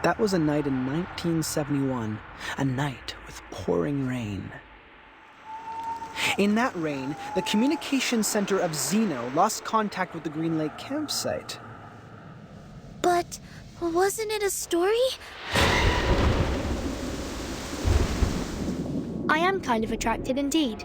That was a night in 1971, a night with pouring rain. In that rain, the communications center of Xeno lost contact with the Green Lake campsite. But wasn't it a story? I am kind of attracted indeed.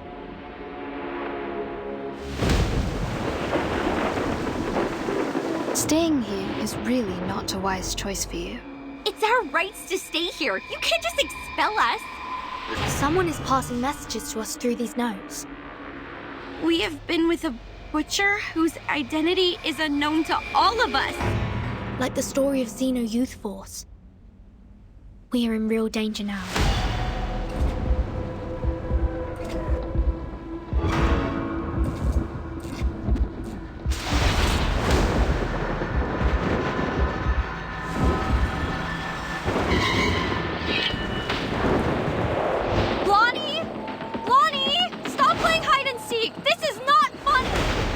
Staying here is really not a wise choice for you. It's our rights to stay here. You can't just expel us. Someone is passing messages to us through these notes. We have been with a butcher whose identity is unknown to all of us. Like the story of Xeno Youth Force. We are in real danger now.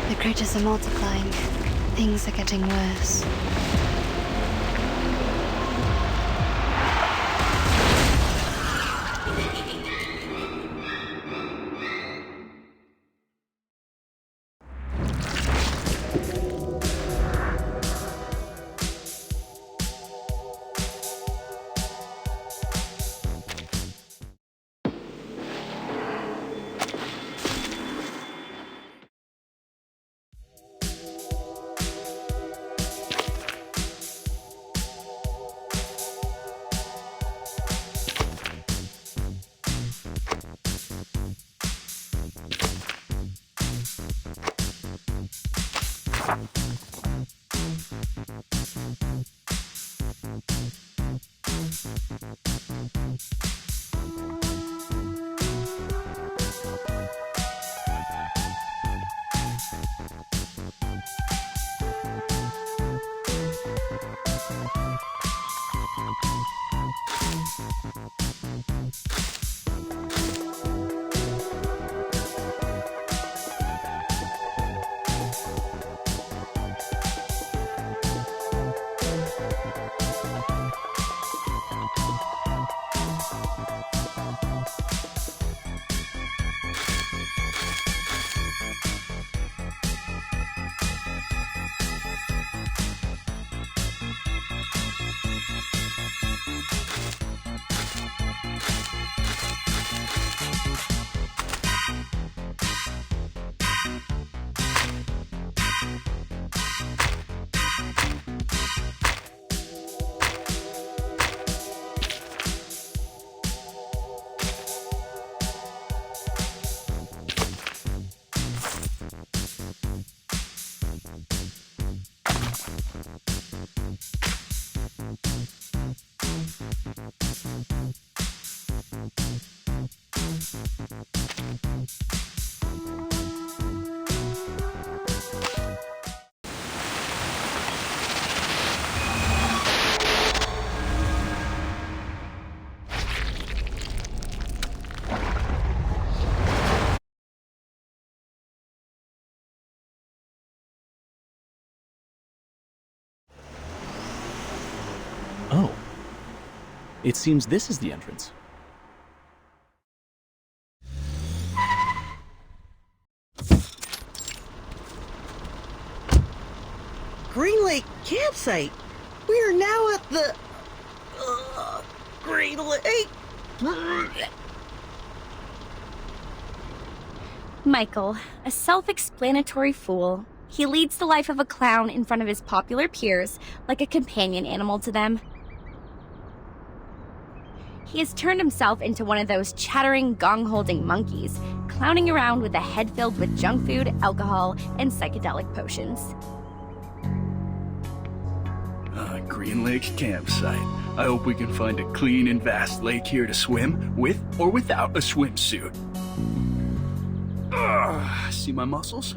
The critters are multiplying. Things are getting worse. Oh. It seems this is the entrance. Green Lake campsite. We are now at the Green Lake. Michael, a self-explanatory fool. He leads the life of a clown in front of his popular peers, like a companion animal to them. He has turned himself into one of those chattering, gong-holding monkeys, clowning around with a head filled with junk food, alcohol, and psychedelic potions. Green Lake campsite. I hope we can find a clean and vast lake here to swim, with or without a swimsuit. See my muscles?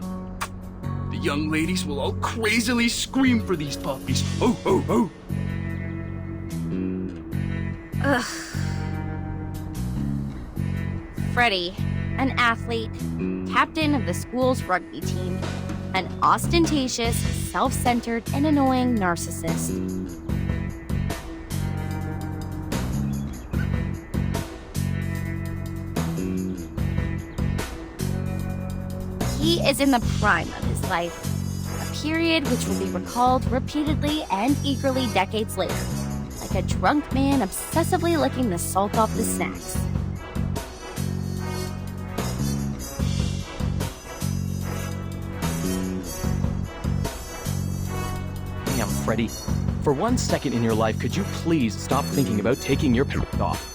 The young ladies will all crazily scream for these puppies. Oh, oh, oh! Ugh. Freddie, an athlete, captain of the school's rugby team, an ostentatious, self-centered, and annoying narcissist. is in the prime of his life, a period which will be recalled repeatedly and eagerly decades later, like a drunk man obsessively licking the salt off the snacks. Damn, Freddy. For 1 second in your life, could you please stop thinking about taking your pants off?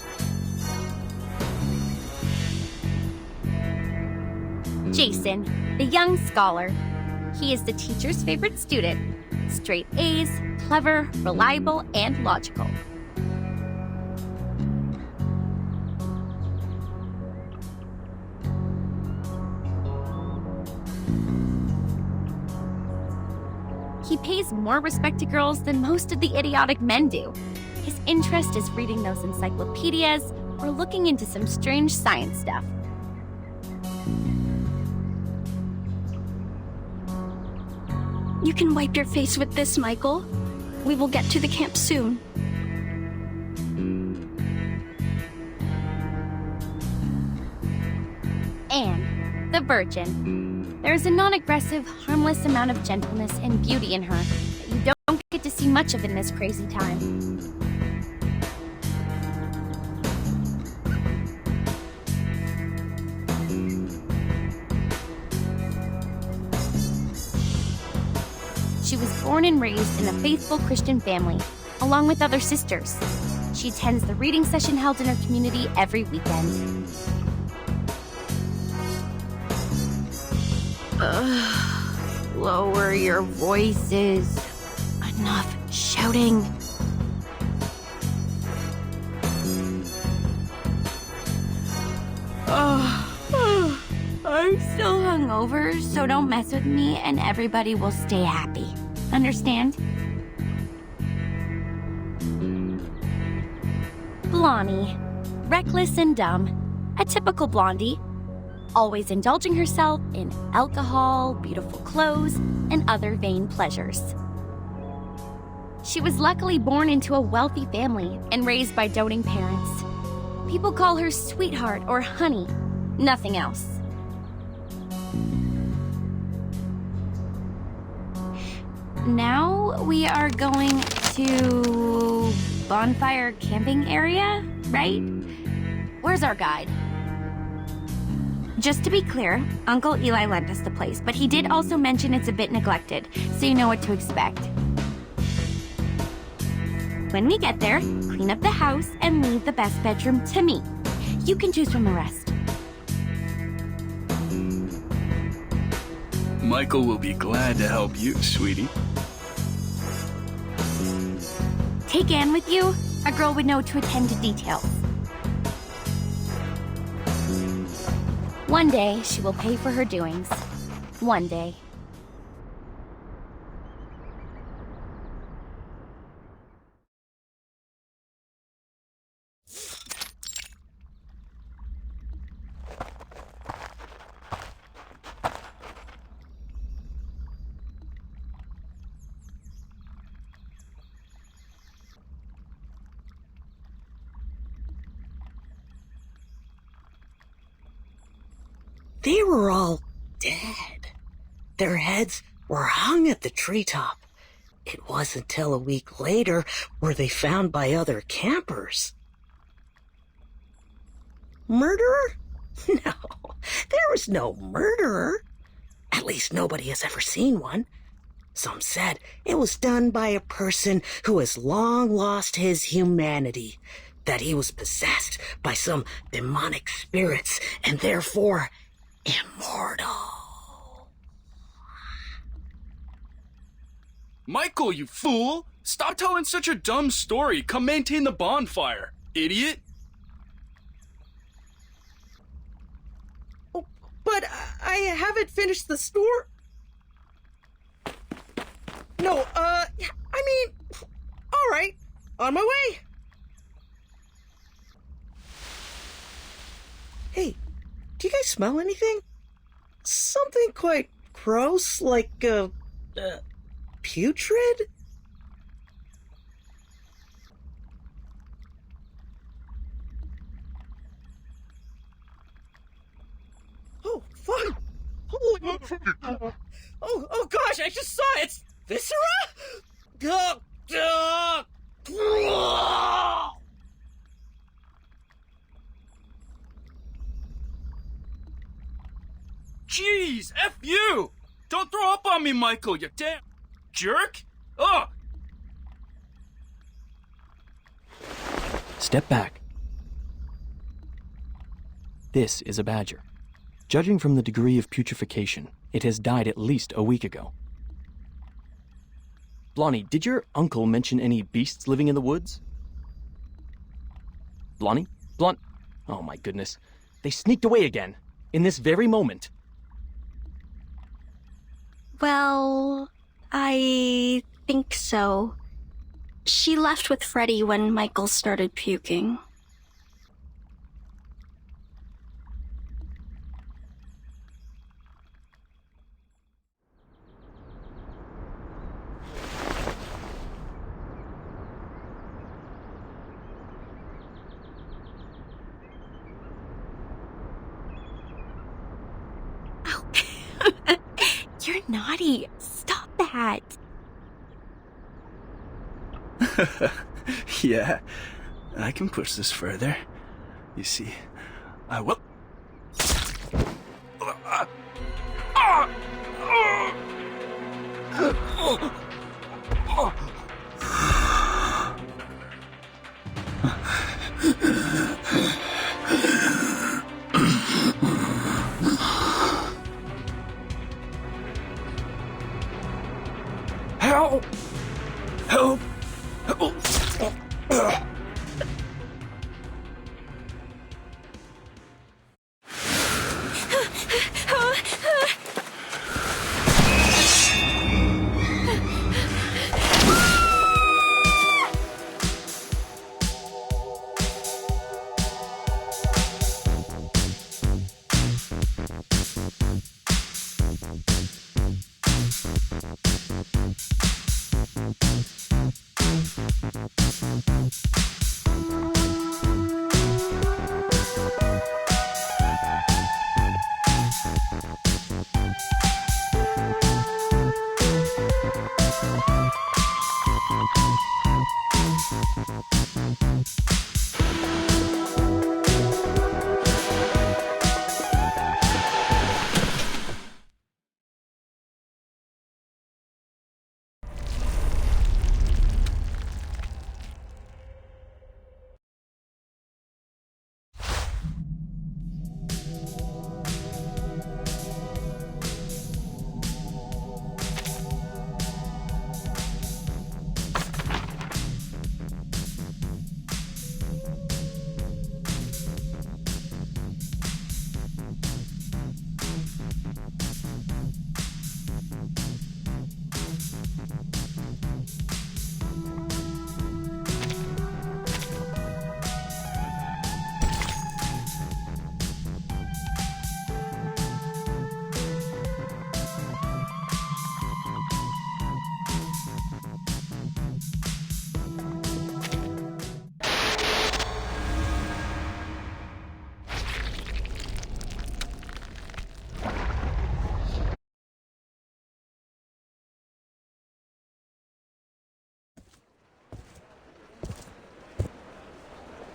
Jason, the young scholar. He is the teacher's favorite student. Straight A's, clever, reliable, and logical. He pays more respect to girls than most of the idiotic men do. His interest is reading those encyclopedias or looking into some strange science stuff. You can wipe your face with this, Michael. We will get to the camp soon. Anne, the virgin. There is a non-aggressive, harmless amount of gentleness and beauty in her that you don't get to see much of in this crazy time. She was born and raised in a faithful Christian family, along with other sisters. She attends the reading session held in her community every weekend. Lower your voices. Enough shouting. I'm still hungover, so don't mess with me and everybody will stay happy. Understand? Blondie. Reckless and dumb. A typical blondie. Always indulging herself in alcohol, beautiful clothes, and other vain pleasures. She was luckily born into a wealthy family and raised by doting parents. People call her sweetheart or honey, nothing else. Now we are going to bonfire camping area, right? Where's our guide? Just to be clear, Uncle Eli lent us the place, but he did also mention it's a bit neglected, so you know what to expect. When we get there, clean up the house and leave the best bedroom to me. You can choose from the rest. Michael will be glad to help you, sweetie. Take Anne with you. A girl would know to attend to details. One day, she will pay for her doings. One day. They were all dead. Their heads were hung at the treetop. It wasn't till a week later were they found by other campers. Murderer? No, there was no murderer. At least nobody has ever seen one. Some said it was done by a person who has long lost his humanity, that he was possessed by some demonic spirits and therefore immortal. Michael, you fool! Stop telling such a dumb story. Come maintain the bonfire, idiot. Oh, but I haven't finished the store. No, I mean, all right, on my way. Hey, do you guys smell anything? Something quite gross, like, putrid? Oh, fuck! Holy... Oh gosh, I just saw it! It's Viscera? Jeez, F you! Don't throw up on me, Michael, you damn jerk! Ugh! Step back. This is a badger. Judging from the degree of putrefaction, it has died at least a week ago. Blondie, did your uncle mention any beasts living in the woods? Blondie? Oh my goodness. They sneaked away again. In this very moment. Well, I think so. She left with Freddy when Michael started puking. You're naughty. Stop that. Yeah, I can push this further. You see, I will. Help! Help! Help!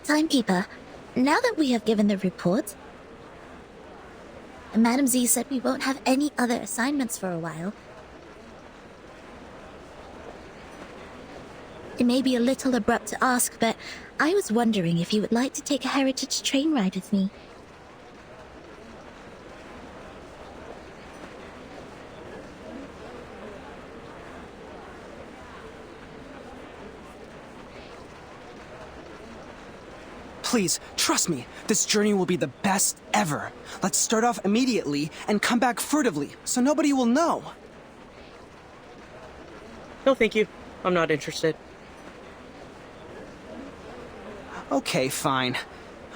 Timekeeper, now that we have given the report, Madam Z said we won't have any other assignments for a while. It may be a little abrupt to ask, but I was wondering if you would like to take a heritage train ride with me. Please, trust me, this journey will be the best ever. Let's start off immediately and come back furtively, so nobody will know. No, thank you. I'm not interested. Okay, fine.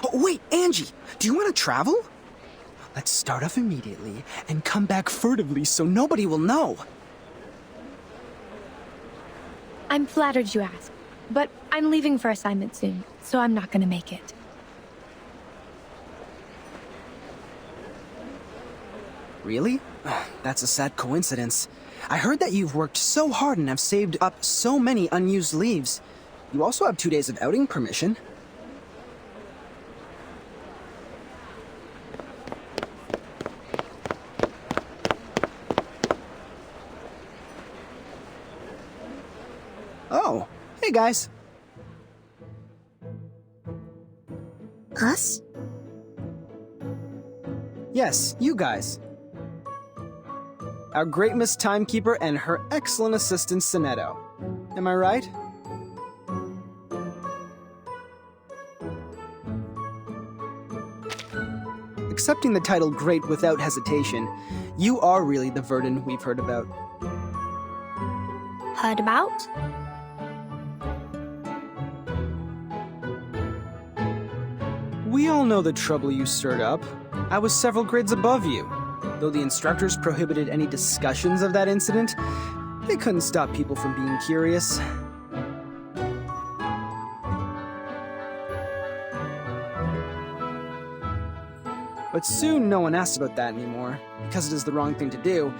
Oh, wait, Angie, do you want to travel? Let's start off immediately and come back furtively so nobody will know. I'm flattered you asked, but I'm leaving for assignment soon, so I'm not gonna make it. Really? That's a sad coincidence. I heard that you've worked so hard and have saved up so many unused leaves. You also have 2 days of outing permission. Oh, hey guys. Us? Yes, you guys. Our great Miss Timekeeper and her excellent assistant, Sonetto. Am I right? Accepting the title Great without hesitation, you are really the Verdun we've heard about. Heard about? We all know the trouble you stirred up. I was several grades above you. Though the instructors prohibited any discussions of that incident, they couldn't stop people from being curious. But soon no one asked about that anymore, because it is the wrong thing to do,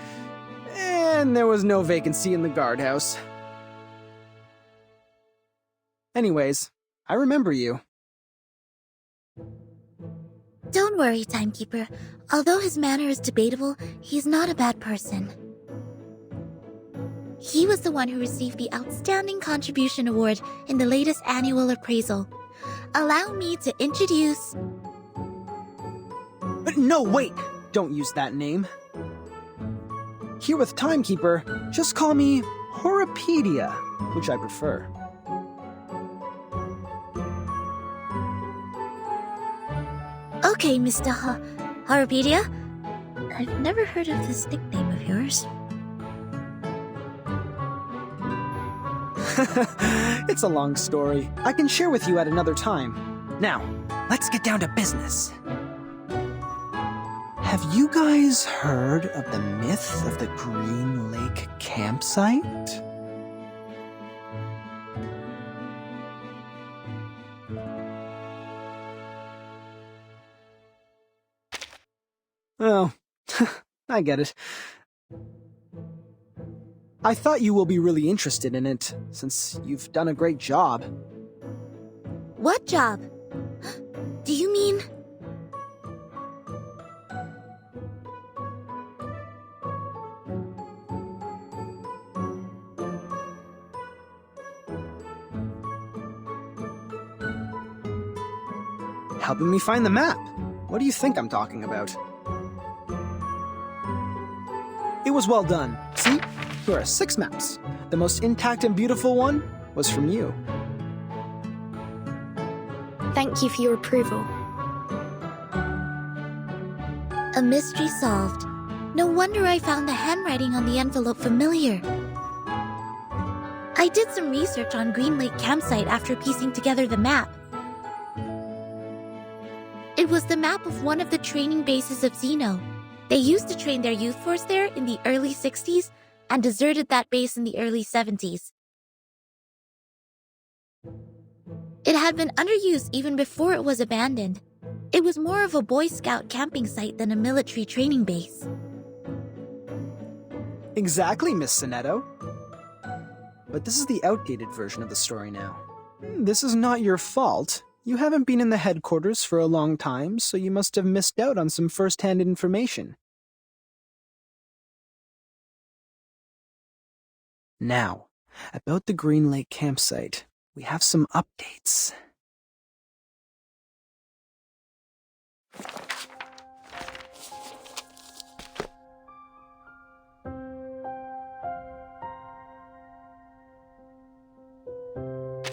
and there was no vacancy in the guardhouse. Anyways, I remember you. Don't worry, Timekeeper. Although his manner is debatable, he's not a bad person. He was the one who received the Outstanding Contribution Award in the latest annual appraisal. Allow me to introduce... No, wait! Don't use that name. Here with Timekeeper, just call me Horopedia, which I prefer. Okay, Mr. Horopedia. I've never heard of this nickname of yours. It's a long story. I can share with you at another time. Now, let's get down to business. Have you guys heard of the myth of the Green Lake campsite? Oh, I get it. I thought you will be really interested in it, since you've done a great job. What job? Do you mean... Helping me find the map. What do you think I'm talking about? It was well done. See? Here are 6 maps. The most intact and beautiful one was from you. Thank you for your approval. A mystery solved. No wonder I found the handwriting on the envelope familiar. I did some research on Green Lake campsite after piecing together the map. It was the map of one of the training bases of Xeno. They used to train their youth force there in the early 60s and deserted that base in the early 70s. It had been underused even before it was abandoned. It was more of a Boy Scout camping site than a military training base. Exactly, Miss Sonetto. But this is the outdated version of the story now. This is not your fault. You haven't been in the headquarters for a long time, so you must have missed out on some first-hand information. Now, about the Green Lake campsite, we have some updates.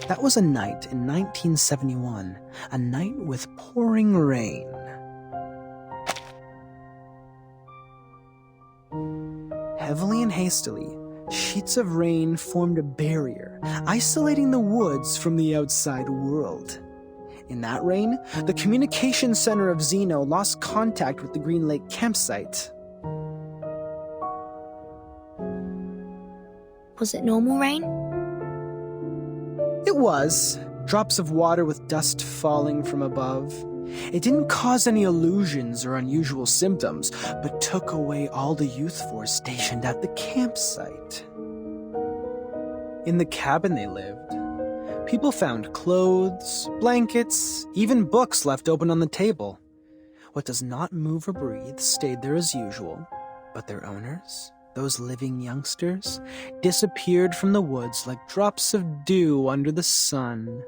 That was a night in 1971, a night with pouring rain. Heavily and hastily, sheets of rain formed a barrier, isolating the woods from the outside world. In that rain, the communication center of Xeno lost contact with the Green Lake campsite. Was it normal rain? It was. Drops of water with dust falling from above. It didn't cause any illusions or unusual symptoms, but took away all the youth force stationed at the campsite. In the cabin they lived, people found clothes, blankets, even books left open on the table. What does not move or breathe stayed there as usual, but their owners, those living youngsters, disappeared from the woods like drops of dew under the sun.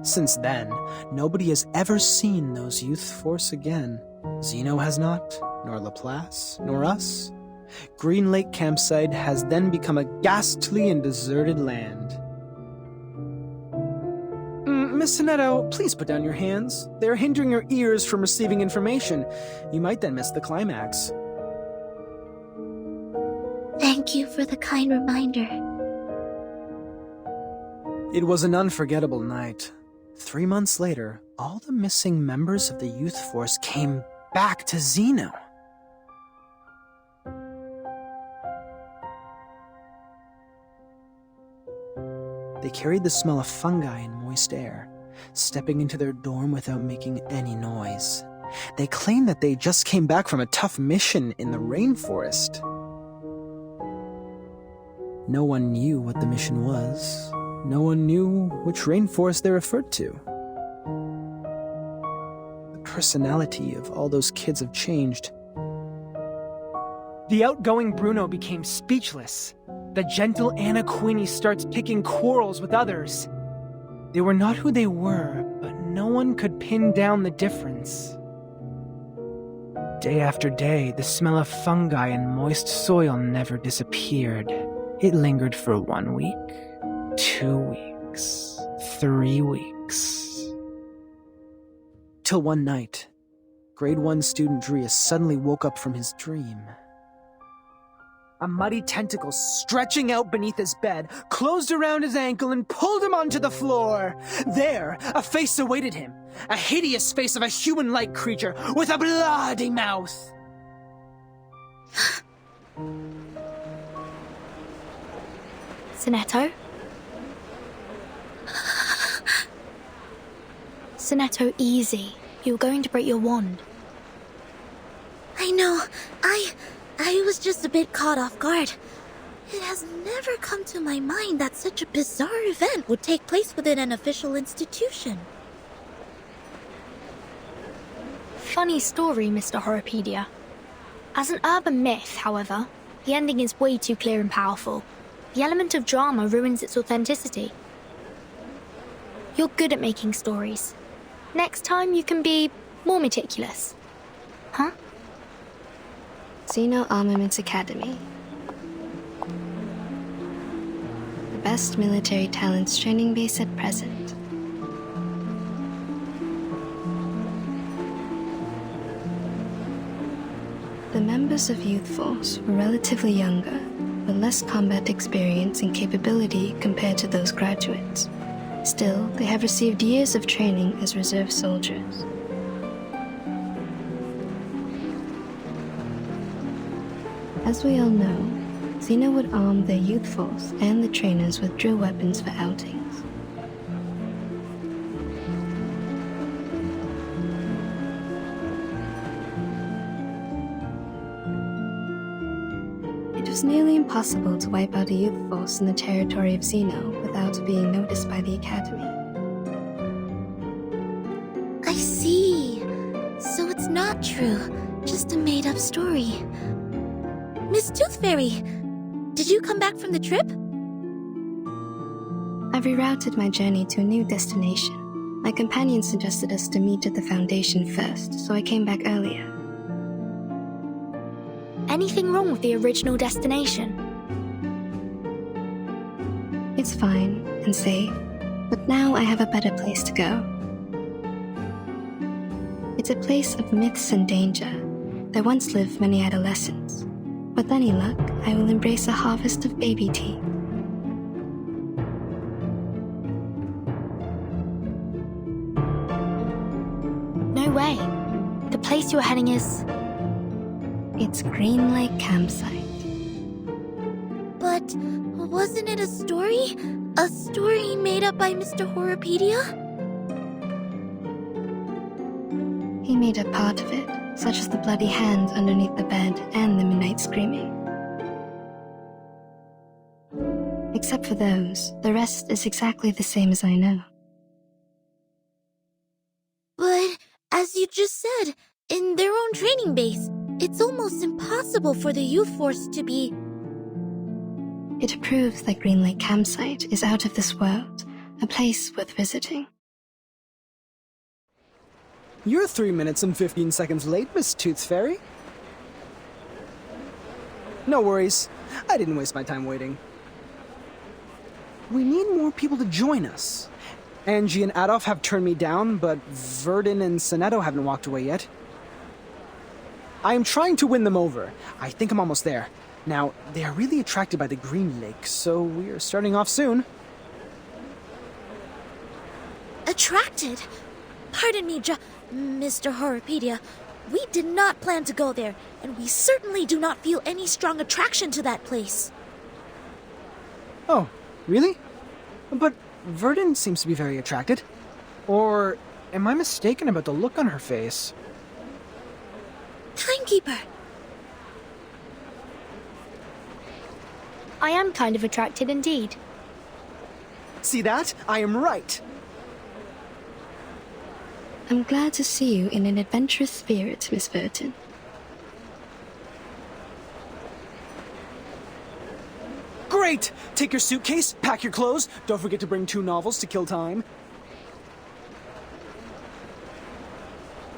Since then, nobody has ever seen those youth force again. Zeno has not, nor Laplace, nor us. Green Lake Campsite has then become a ghastly and deserted land. Miss Sonetto, please put down your hands. They are hindering your ears from receiving information. You might then miss the climax. Thank you for the kind reminder. It was an unforgettable night. 3 months later, all the missing members of the youth force came back to Zeno. They carried the smell of fungi and moist air, stepping into their dorm without making any noise. They claimed that they just came back from a tough mission in the rainforest. No one knew what the mission was. No one knew which rainforest they referred to. The personality of all those kids have changed. The outgoing Bruno became speechless. The gentle Anna Queenie starts picking quarrels with others. They were not who they were, but no one could pin down the difference. Day after day, the smell of fungi and moist soil never disappeared. It lingered for 1 week, 2 weeks, 3 weeks. Till one night, grade 1 student Drius suddenly woke up from his dream. A muddy tentacle stretching out beneath his bed closed around his ankle and pulled him onto the floor. There, a face awaited him, a hideous face of a human-like creature with a bloody mouth. Sonetto? Sonetto, easy. You're going to break your wand. I know. I was just a bit caught off guard. It has never come to my mind that such a bizarre event would take place within an official institution. Funny story, Mr. Horopedia. As an urban myth, however, the ending is way too clear and powerful. The element of drama ruins its authenticity. You're good at making stories. Next time you can be more meticulous. Huh? Zeno Armaments Academy. The best military talents training base at present. The members of Youth Force were relatively younger, with less combat experience and capability compared to those graduates. Still, they have received years of training as reserve soldiers. As we all know, Zeno would arm their youth force and the trainers with drill weapons for outings. It was nearly impossible to wipe out a youth force in the territory of Zeno without being noticed by the Academy. I see. So it's not true, just a made-up story. Miss Tooth Fairy, did you come back from the trip? I've rerouted my journey to a new destination. My companion suggested us to meet at the Foundation first, so I came back earlier. Anything wrong with the original destination? It's fine and safe, but now I have a better place to go. It's a place of myths and danger. There once lived many adolescents. With any luck, I will embrace a harvest of baby teeth. way. The place you're heading is... It's Green Lake Campsite. But wasn't it a story? A story made up by Mr. Horrorpedia? He made up part of it, such as the bloody hand underneath the bed and the midnight screaming. Except for those, the rest is exactly the same as I know. But, as you just said, in their own training base, it's almost impossible for the youth force to be... It proves that Green Lake Campsite is out of this world, a place worth visiting. You're 3 minutes and 15 seconds late, Miss Tooth Fairy. No worries. I didn't waste my time waiting. We need more people to join us. Angie and Adolf have turned me down, but Verdun and Sonetto haven't walked away yet. I am trying to win them over. I think I'm almost there. Now, they are really attracted by the Green Lake, so we are starting off soon. Attracted? Pardon me, Mr. Horrorpedia. We did not plan to go there, and we certainly do not feel any strong attraction to that place. Oh, really? But Verdun seems to be very attracted. Or am I mistaken about the look on her face? Timekeeper! I am kind of attracted indeed. See that? I am right. I'm glad to see you in an adventurous spirit, Miss Verdun. Great! Take your suitcase, pack your clothes, don't forget to bring 2 novels to kill time.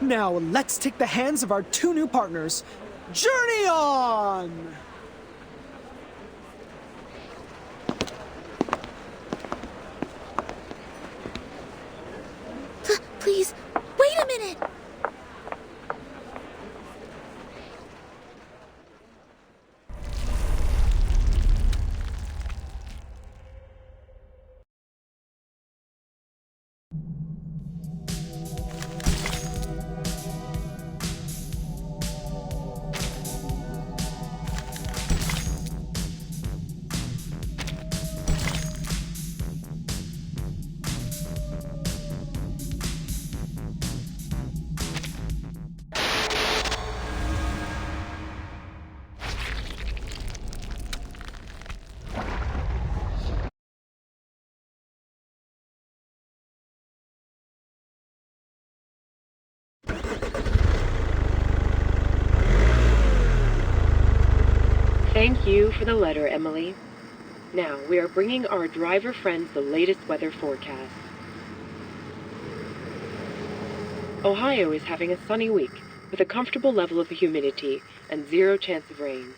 Now, let's take the hands of our 2 new partners. Journey on! Please, wait a minute! Thank you for the letter, Emily. Now, we are bringing our driver friends the latest weather forecast. Ohio is having a sunny week, with a comfortable level of humidity and 0 chance of rain.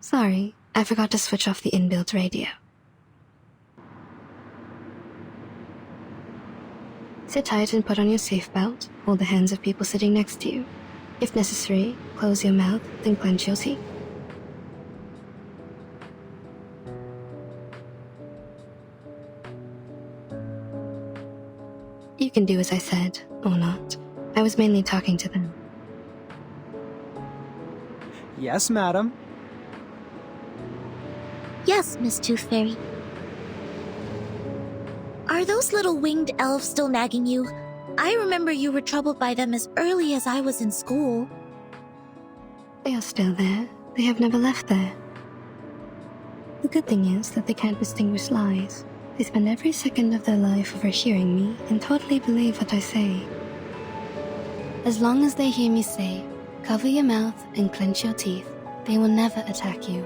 Sorry, I forgot to switch off the inbuilt radio. Sit tight and put on your seatbelt. Hold the hands of people sitting next to you. If necessary, close your mouth, then clench your teeth. You can do as I said, or not. I was mainly talking to them. Yes, madam. Yes, Miss Tooth Fairy. Are those little winged elves still nagging you? I remember you were troubled by them as early as I was in school. They are still there. They have never left there. The good thing is that they can't distinguish lies. They spend every second of their life overhearing me and totally believe what I say. As long as they hear me say, cover your mouth and clench your teeth, they will never attack you.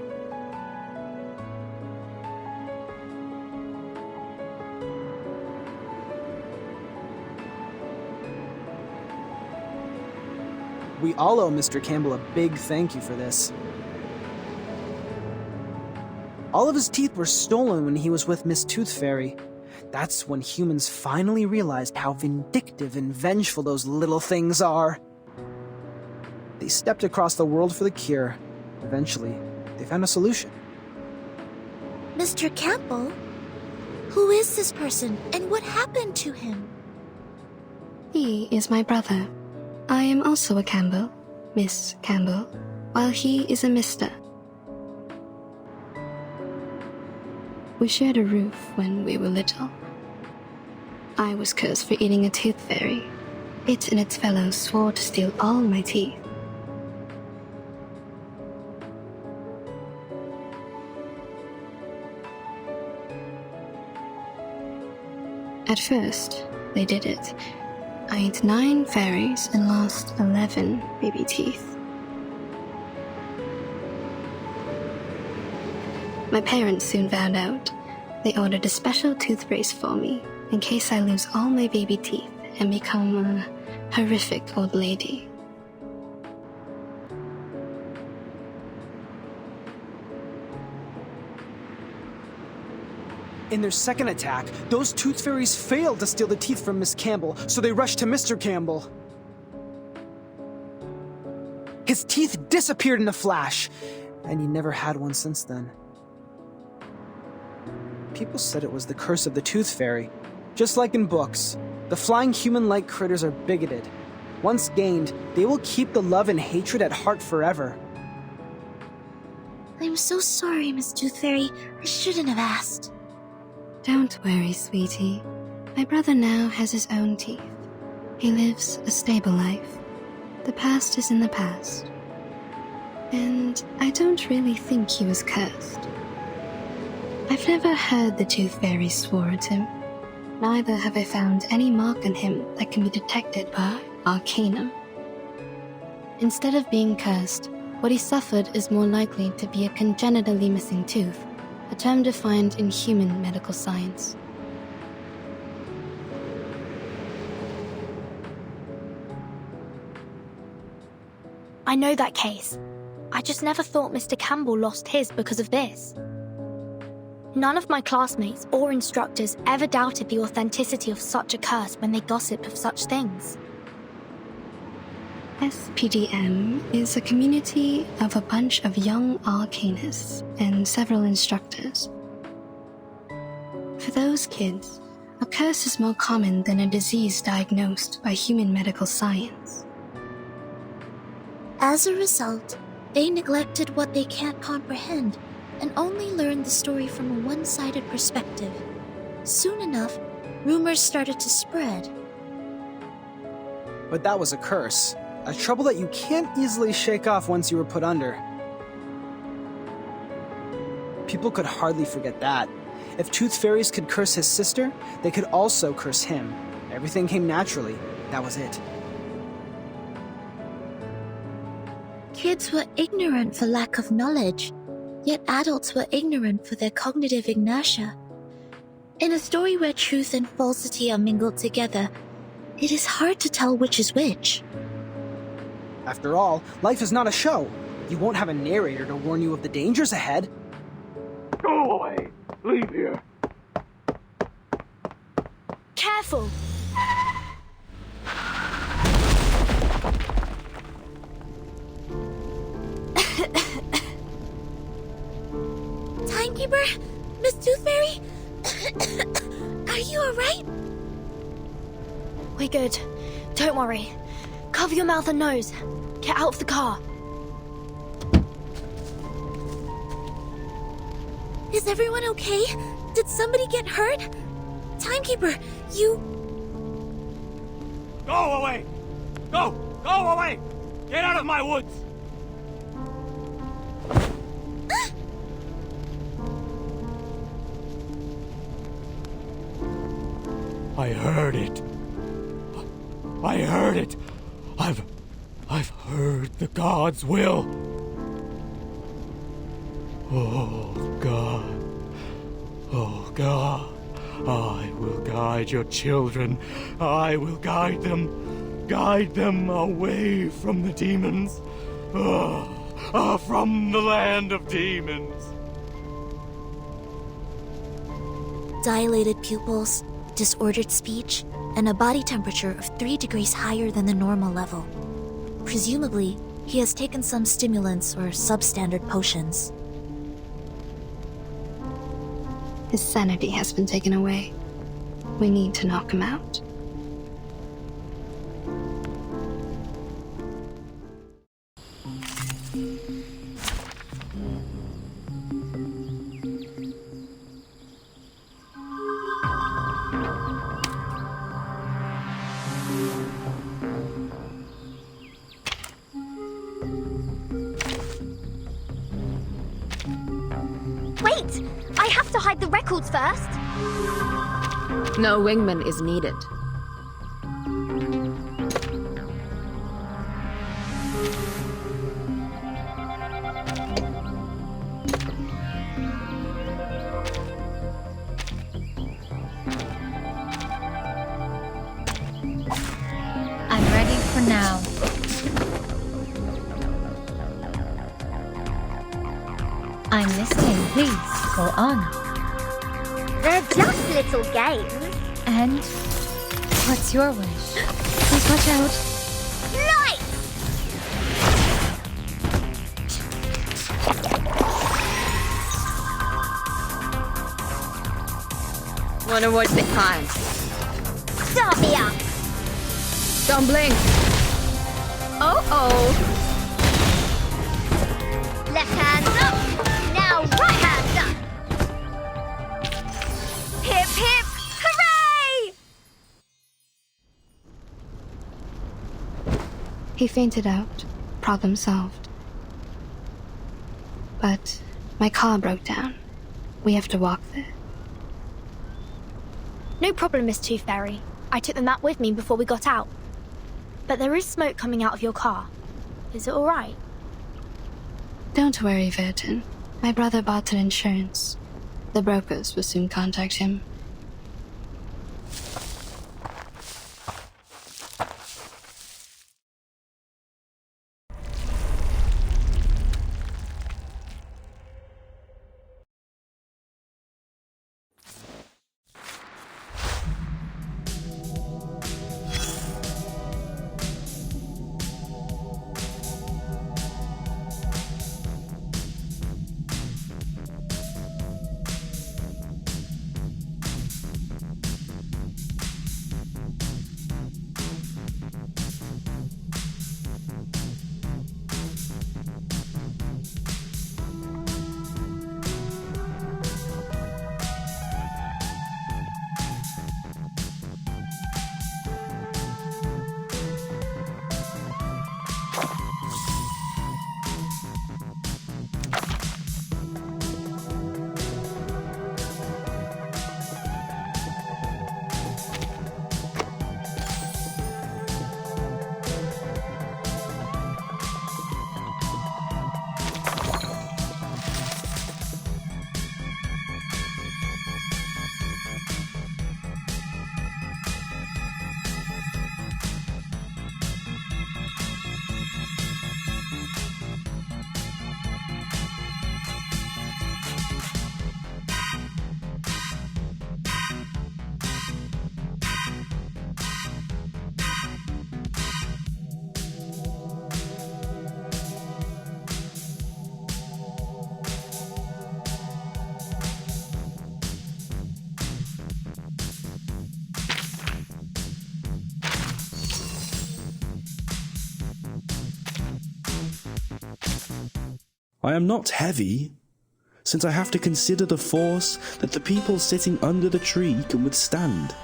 We all owe Mr. Campbell a big thank you for this. All of his teeth were stolen when he was with Miss Tooth Fairy. That's when humans finally realized how vindictive and vengeful those little things are. They stepped across the world for the cure. Eventually, they found a solution. Mr. Campbell? Who is this person, and what happened to him? He is my brother. I am also a Campbell, Miss Campbell, while he is a Mr. We shared a roof when we were little. I was cursed for eating a tooth fairy. It and its fellows swore to steal all my teeth. At first, they did it. I ate 9 fairies and lost 11 baby teeth. My parents soon found out. They ordered a special tooth brace for me in case I lose all my baby teeth and become a horrific old lady. In their second attack, those tooth fairies failed to steal the teeth from Miss Campbell, so they rushed to Mr. Campbell. His teeth disappeared in a flash, and he never had one since then. People said it was the curse of the tooth fairy. Just like in books, the flying human-like critters are bigoted. Once gained, they will keep the love and hatred at heart forever. I'm so sorry, Miss Tooth Fairy. I shouldn't have asked. Don't worry, sweetie. My brother now has his own teeth. He lives a stable life. The past is in the past. And I don't really think he was cursed. I've never heard the Tooth Fairy swore at him. Neither have I found any mark on him that can be detected by Arcanum. Instead of being cursed, what he suffered is more likely to be a congenitally missing tooth, a term defined in human medical science. I know that case. I just never thought Mr. Campbell lost his because of this. None of my classmates or instructors ever doubted the authenticity of such a curse when they gossiped of such things. SPDM is a community of a bunch of young arcanists and several instructors. For those kids, a curse is more common than a disease diagnosed by human medical science. As a result, they neglected what they can't comprehend and only learned the story from a one-sided perspective. Soon enough, rumors started to spread. But that was a curse. A trouble that you can't easily shake off once you were put under. People could hardly forget that. If Tooth Fairies could curse his sister, they could also curse him. Everything came naturally. That was it. Kids were ignorant for lack of knowledge, yet adults were ignorant for their cognitive inertia. In a story where truth and falsity are mingled together, it is hard to tell which is which. After all, life is not a show. You won't have a narrator to warn you of the dangers ahead. Go away! Leave here! Careful! Timekeeper? Miss Tooth Fairy? Are you alright? We're good. Don't worry. Cover your mouth and nose. Get out of the car. Is everyone okay? Did somebody get hurt? Timekeeper, you... Go away! Go! Go away! Get out of my woods! I heard it. I heard it. I've heard the gods' will. Oh, God. Oh, God. I will guide your children. I will guide them. Guide them away from the demons. From the land of demons. Dilated pupils, disordered speech, and a body temperature of 3 degrees higher than the normal level. Presumably, he has taken some stimulants or substandard potions. His sanity has been taken away. We need to knock him out. I have to hide the records first. No wingman is needed. I'm ready for now. I'm listening, please. Go on. They're just little games. And what's your wish? Please watch out. Light! Wanna watch the time? Start me up! Don't blink! Oh-oh! Left hand up! Now right hand up! Hip hip! Hooray! He fainted out. Problem solved. But my car broke down. We have to walk there. No problem, Miss Tooth Fairy. I took the map with me before we got out. But there is smoke coming out of your car. Is it alright? Don't worry, Verton. My brother bought an insurance. The brokers will soon contact him. I am not heavy, since I have to consider the force that the people sitting under the tree can withstand.